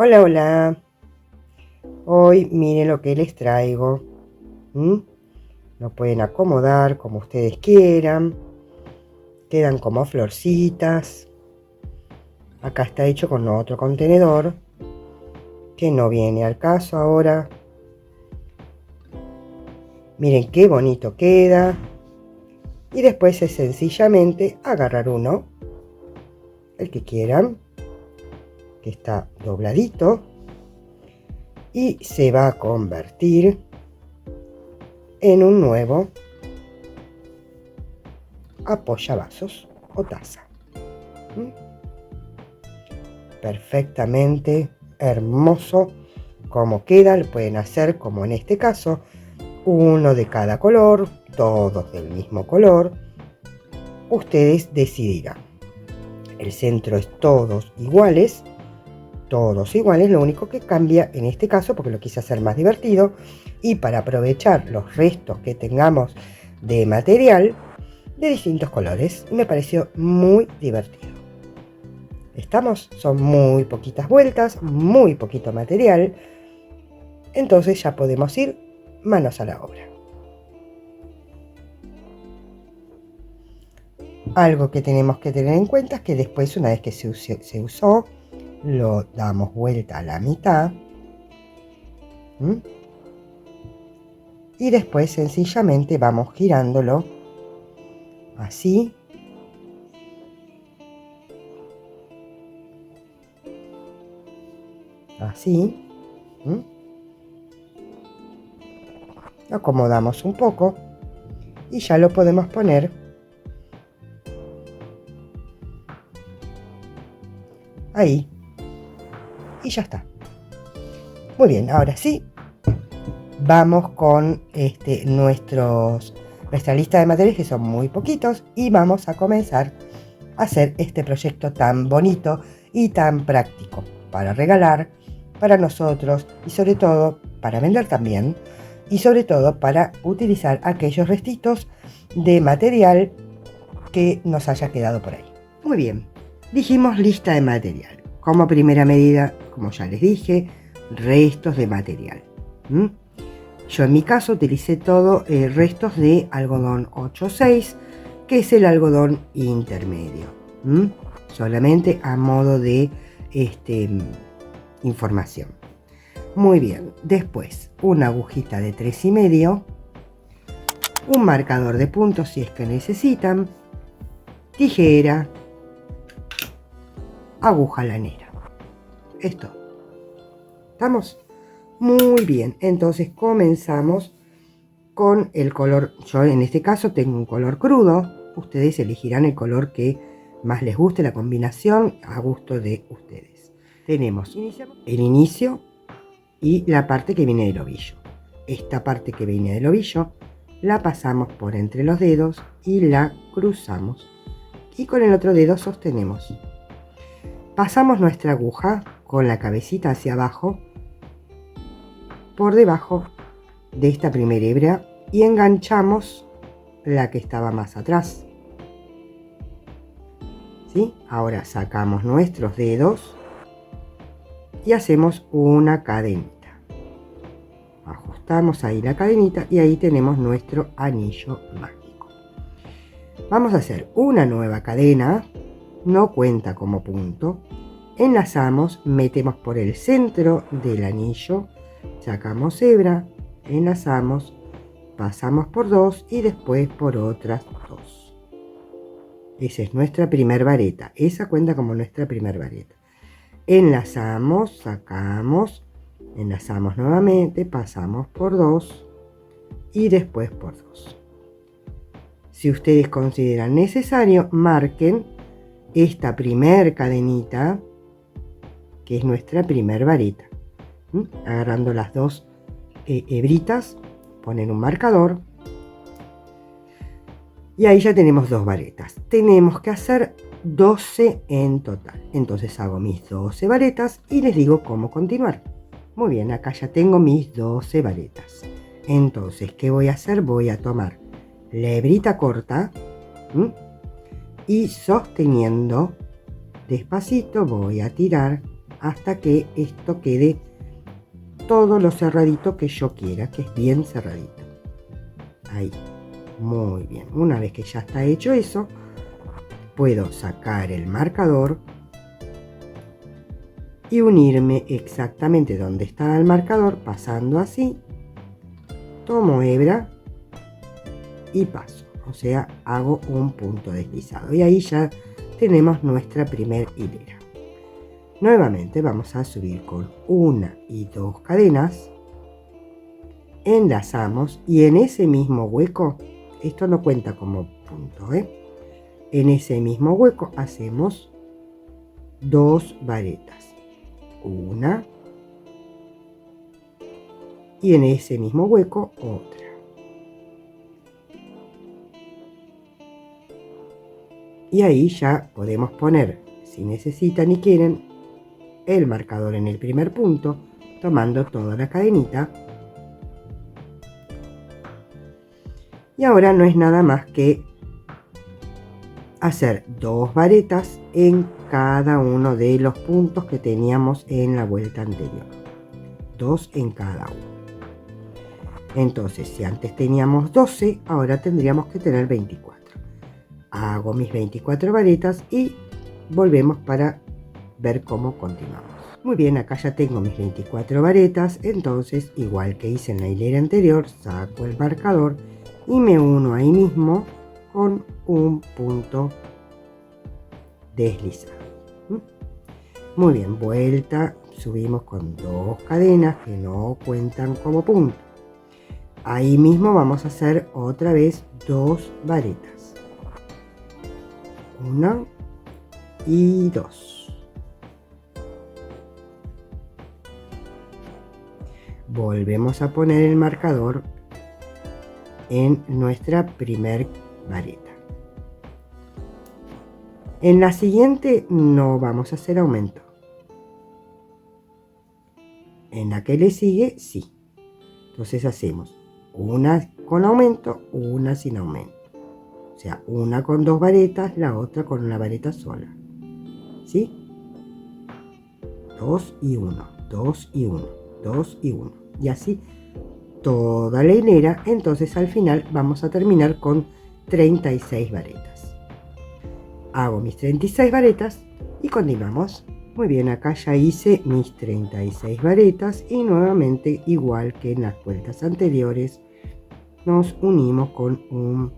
Hola, hola. Hoy miren lo que les traigo. ¿Mm? Lo pueden acomodar como ustedes quieran. Quedan como florcitas. Acá está hecho con otro contenedor que no viene al caso ahora. Miren qué bonito queda. Y después es sencillamente agarrar uno, el que quieran, que está dobladito, y se va a convertir en un nuevo apoyavasos o taza. ¿Mm? Perfectamente hermoso como queda. Lo pueden hacer como en este caso, uno de cada color, todos del mismo color. Ustedes decidirán. El centro es todos iguales, lo único que cambia en este caso, porque lo quise hacer más divertido y para aprovechar los restos que tengamos de material de distintos colores, me pareció muy divertido. ¿Estamos? Son muy poquitas vueltas, muy poquito material, entonces ya podemos ir manos a la obra. Algo que tenemos que tener en cuenta es que después, una vez que se usó, lo damos vuelta a la mitad. Y después sencillamente vamos girándolo así. Así. Lo acomodamos un poco y ya lo podemos poner ahí. Y ya está. Muy bien, ahora sí, vamos con nuestra lista de materiales, que son muy poquitos, y vamos a comenzar a hacer este proyecto tan bonito y tan práctico para regalar, para nosotros y sobre todo para vender también, y sobre todo para utilizar aquellos restitos de material que nos haya quedado por ahí. Muy bien, dijimos lista de material. Como primera medida, como ya les dije, restos de material. Yo en mi caso utilicé todo restos de algodón 8/6, que es el algodón intermedio. Solamente a modo de información. Muy bien, después una agujita de 3,5, un marcador de puntos si es que necesitan, tijera, aguja lanera. Esto. ¿Estamos? Muy bien, entonces comenzamos con el color. Yo en este caso tengo un color crudo. Ustedes elegirán el color que más les guste, la combinación a gusto de ustedes. Tenemos el inicio y la parte que viene del ovillo. Esta parte que viene del ovillo la pasamos por entre los dedos y la cruzamos. Y con el otro dedo sostenemos. Pasamos nuestra aguja con la cabecita hacia abajo por debajo de esta primera hebra y enganchamos la que estaba más atrás. ¿Sí? Ahora sacamos nuestros dedos y hacemos una cadenita. Ajustamos ahí la cadenita y ahí tenemos nuestro anillo mágico. Vamos a hacer una nueva cadena, no cuenta como punto. Enlazamos, metemos por el centro del anillo, sacamos hebra, enlazamos, pasamos por 2 y después por otras 2. Esa es nuestra primer vareta. Esa cuenta como nuestra primer vareta. Enlazamos, sacamos, enlazamos nuevamente, pasamos por 2 y después por 2. Si ustedes consideran necesario, marquen esta primer cadenita, que es nuestra primer vareta. Agarrando las dos hebritas, ponen un marcador y ahí ya tenemos dos varetas. Tenemos que hacer 12 en total. Entonces hago mis 12 varetas y les digo cómo continuar. Muy bien, acá ya tengo mis 12 varetas. Entonces, ¿qué voy a hacer? Voy a tomar la hebrita corta y sosteniendo despacito voy a tirar hasta que esto quede todo lo cerradito que yo quiera, que es bien cerradito. Ahí, muy bien. Una vez que ya está hecho eso, puedo sacar el marcador y unirme exactamente donde estaba el marcador, pasando así, tomo hebra y paso, o sea, hago un punto deslizado y ahí ya tenemos nuestra primer hilera. Nuevamente vamos a subir con 1 y 2 cadenas, enlazamos y en ese mismo hueco, esto no cuenta como punto, en ese mismo hueco hacemos 2 varetas, una y en ese mismo hueco otra. Y ahí ya podemos poner, si necesitan y quieren, el marcador en el primer punto, tomando toda la cadenita. Y ahora no es nada más que hacer 2 varetas en cada uno de los puntos que teníamos en la vuelta anterior. 2 en cada uno. Entonces, si antes teníamos 12, ahora tendríamos que tener 24. Hago mis 24 varetas y volvemos para ver cómo continuamos. Muy bien, acá ya tengo mis 24 varetas, entonces igual que hice en la hilera anterior, saco el marcador y me uno ahí mismo con un punto deslizado. Muy bien, vuelta, subimos con 2 cadenas que no cuentan como punto. Ahí mismo vamos a hacer otra vez 2 varetas. 1 y 2. Volvemos a poner el marcador en nuestra primer vareta. En la siguiente no vamos a hacer aumento. En la que le sigue, sí. Entonces hacemos una con aumento, una sin aumento. O sea, una con 2 varetas, la otra con una vareta sola. ¿Sí? 2 y 1, 2 y 1, 2 y 1. Y así toda la hilera. Entonces al final vamos a terminar con 36 varetas. Hago mis 36 varetas y continuamos. Muy bien, acá ya hice mis 36 varetas y nuevamente, igual que en las vueltas anteriores, nos unimos con un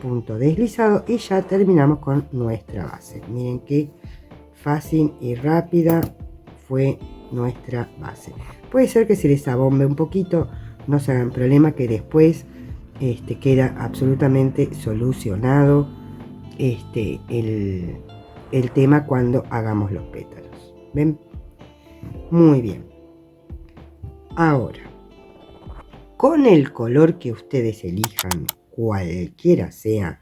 punto deslizado y ya terminamos con nuestra base. Miren qué fácil y rápida fue nuestra base. Puede ser que se les abombe un poquito, no se hagan problema, que después queda absolutamente solucionado el tema cuando hagamos los pétalos. ¿Ven? Muy bien. Ahora, con el color que ustedes elijan, cualquiera sea,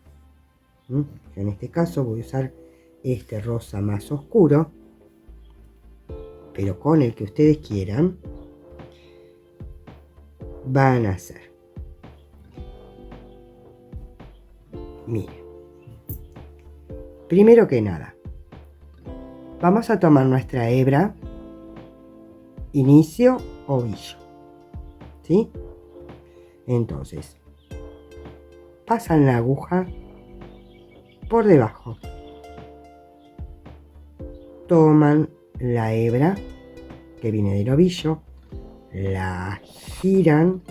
en este caso voy a usar este rosa más oscuro, pero con el que ustedes quieran, van a hacer, miren, primero que nada, vamos a tomar nuestra hebra, inicio, ovillo, ¿sí? Entonces, pasan la aguja por debajo, toman la hebra que viene del ovillo, la giran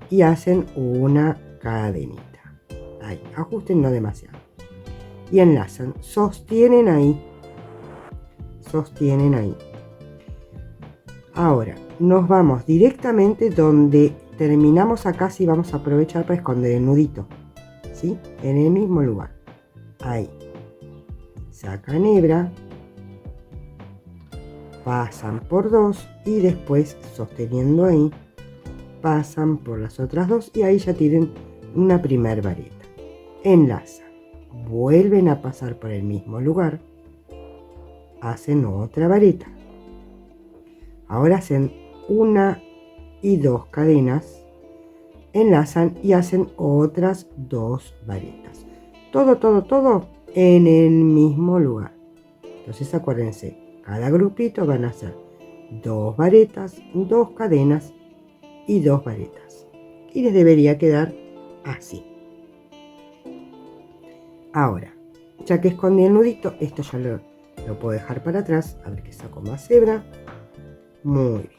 y hacen una cadenita. Ahí, ajusten no demasiado. Y enlazan, sostienen ahí. Sostienen ahí. Ahora, nos vamos directamente donde terminamos acá, si vamos a aprovechar para esconder el nudito. ¿Sí? En el mismo lugar. Ahí. Sacan hebra. Pasan por 2 y después, sosteniendo ahí, pasan por las otras 2 y ahí ya tienen una primer vareta. Enlazan, vuelven a pasar por el mismo lugar, hacen otra vareta. Ahora hacen 1 y 2 cadenas, enlazan y hacen otras 2 varetas. Todo en el mismo lugar. Entonces acuérdense, cada grupito van a ser 2 varetas, 2 cadenas y 2 varetas. Y les debería quedar así. Ahora, ya que escondí el nudito, esto ya lo puedo dejar para atrás. A ver que saco más hebra. Muy bien.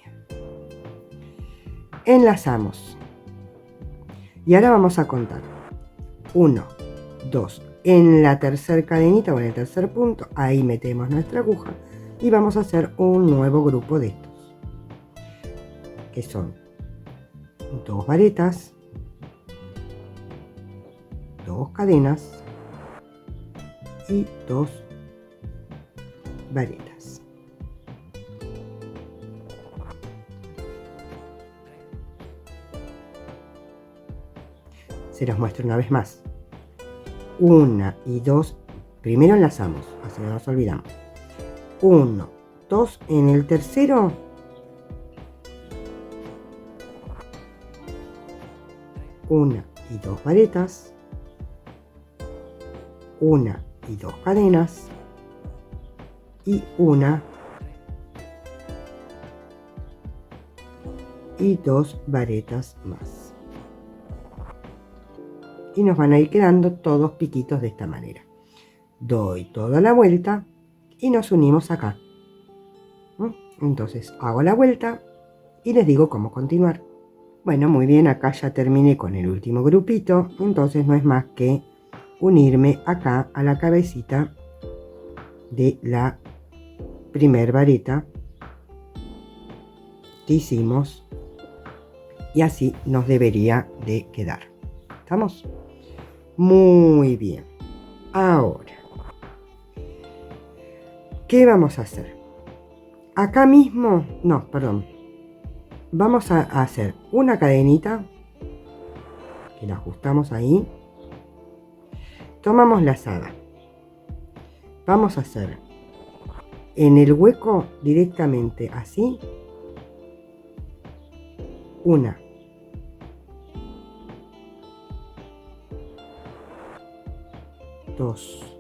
Enlazamos. Y ahora vamos a contar. 1, 2. En la tercera cadenita o en el tercer punto, ahí metemos nuestra aguja y vamos a hacer un nuevo grupo de estos. Que son 2 varetas, 2 cadenas y 2 varetas. Se los muestro una vez más. 1 y 2, primero enlazamos, así no nos olvidamos. 1, 2, en el tercero una y 2 varetas, 1 y 2 cadenas y 1 y 2 varetas más. Y nos van a ir quedando todos piquitos de esta manera. Doy toda la vuelta y nos unimos acá. Entonces hago la vuelta y les digo cómo continuar. Bueno, muy bien, acá ya terminé con el último grupito, entonces no es más que unirme acá a la cabecita de la primer vareta que hicimos y así nos debería de quedar. ¿Estamos? Muy bien. Ahora, ¿qué vamos a hacer? Acá mismo, no, perdón. Vamos a hacer una cadenita que la ajustamos ahí. Tomamos lazada. Vamos a hacer en el hueco directamente así. 1, 2,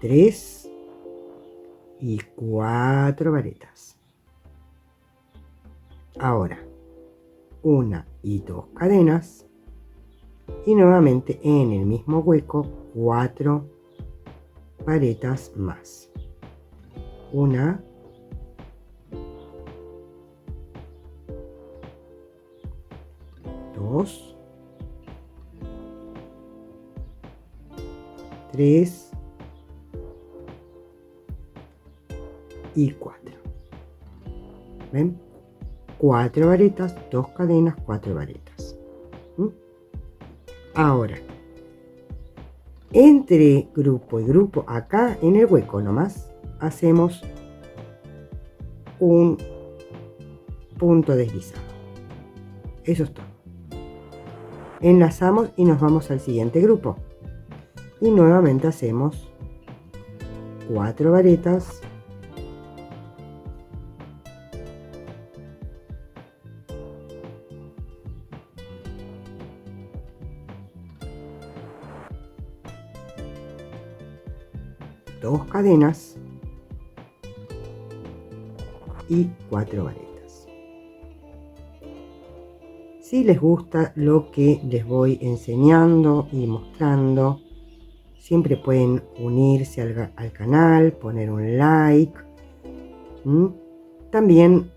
3 y 4 varetas. Ahora 1 y 2 cadenas y nuevamente en el mismo hueco 4 varetas más. 1, 2, 3 y 4. ¿Ven? 4 varetas, 2 cadenas, 4 varetas. Ahora, entre grupo y grupo, acá en el hueco nomás, hacemos un punto deslizado. Eso es todo. Enlazamos y nos vamos al siguiente grupo. Y nuevamente hacemos 4 varetas, 2 cadenas y 4 varetas. Si les gusta lo que les voy enseñando y mostrando, siempre pueden unirse al canal, poner un like. También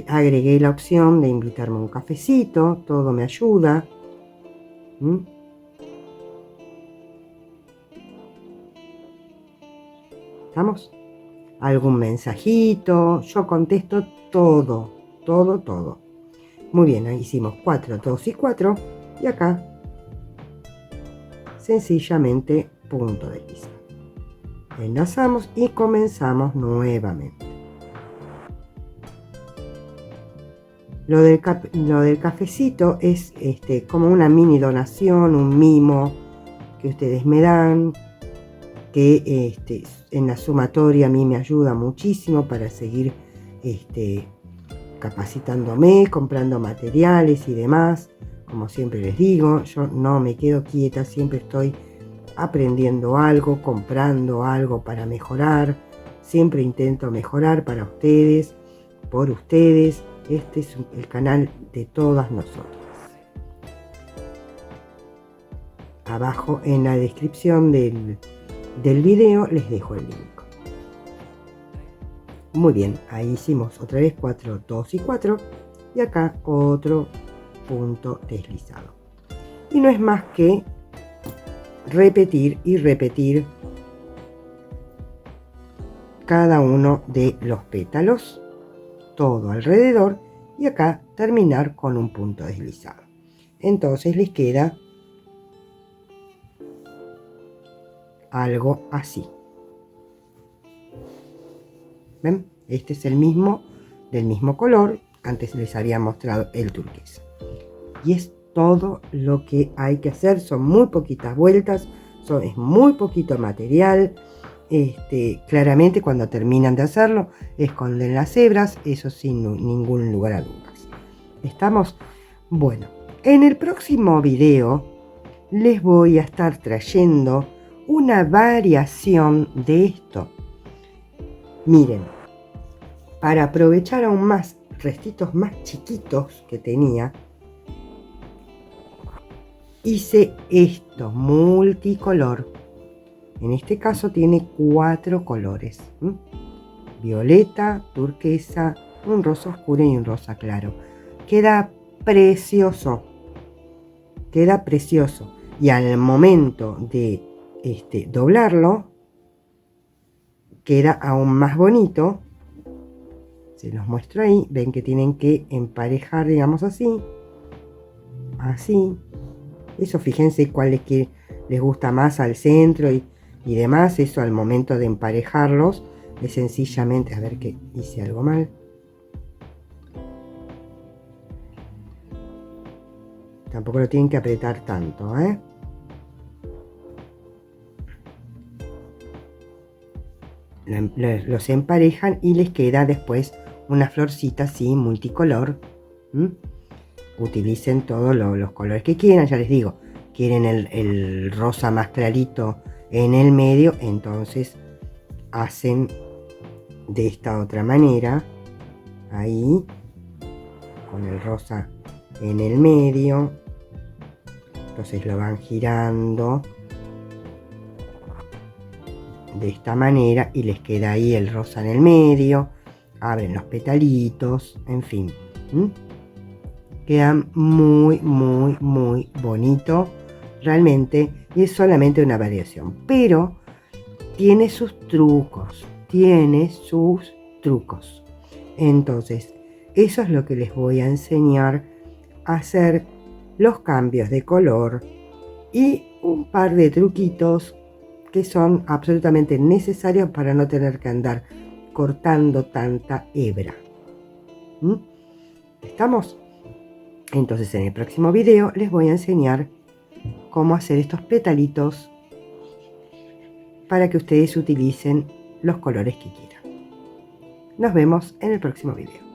agregué la opción de invitarme a un cafecito, todo me ayuda. ¿Estamos? Algún mensajito, yo contesto todo. Muy bien, ahí hicimos 4, 2 y 4 y acá sencillamente punto de lisa. Enlazamos y comenzamos nuevamente. Lo del cafecito es como una mini donación, un mimo que ustedes me dan, que en la sumatoria a mí me ayuda muchísimo para seguir capacitándome, comprando materiales y demás, como siempre les digo, yo no me quedo quieta, siempre estoy aprendiendo algo, comprando algo para mejorar, siempre intento mejorar para ustedes, por ustedes. Este es el canal de todas nosotras. Abajo en la descripción del video les dejo el link. Muy bien, ahí hicimos otra vez 4, 2 y 4 y acá otro punto deslizado. Y no es más que repetir y repetir cada uno de los pétalos, todo alrededor, y acá terminar con un punto deslizado. Entonces les queda algo así. ¿Ven? Este es el mismo, del mismo color. Antes les había mostrado el turquesa. Y es todo lo que hay que hacer. Son muy poquitas vueltas, es muy poquito material. Claramente cuando terminan de hacerlo, esconden las hebras, eso sin ningún lugar a dudas. ¿Estamos? Bueno, en el próximo video les voy a estar trayendo una variación de esto. Miren, para aprovechar aún más restitos más chiquitos que tenía, hice esto multicolor. En este caso tiene 4 colores: violeta, turquesa, un rosa oscuro y un rosa claro. Queda precioso, queda precioso. Y al momento de doblarlo, queda aún más bonito. Se los muestro ahí. Ven que tienen que emparejar, digamos así. Así. Eso, fíjense cuál es que les gusta más al centro y demás. Eso al momento de emparejarlos es sencillamente, a ver que hice algo mal. Tampoco lo tienen que apretar tanto, Los emparejan y les queda después una florcita así multicolor. Utilicen todos los colores que quieran. Ya les digo, quieren el rosa más clarito en el medio, entonces hacen de esta otra manera, ahí con el rosa en el medio. Entonces lo van girando de esta manera y les queda ahí el rosa en el medio. Abren los petalitos, en fin. Quedan muy, muy, muy bonito realmente, y es solamente una variación, pero tiene sus trucos, Entonces, eso es lo que les voy a enseñar a hacer, los cambios de color y un par de truquitos que son absolutamente necesarios para no tener que andar cortando tanta hebra. ¿Estamos? Entonces en el próximo video les voy a enseñar cómo hacer estos petalitos para que ustedes utilicen los colores que quieran. Nos vemos en el próximo video.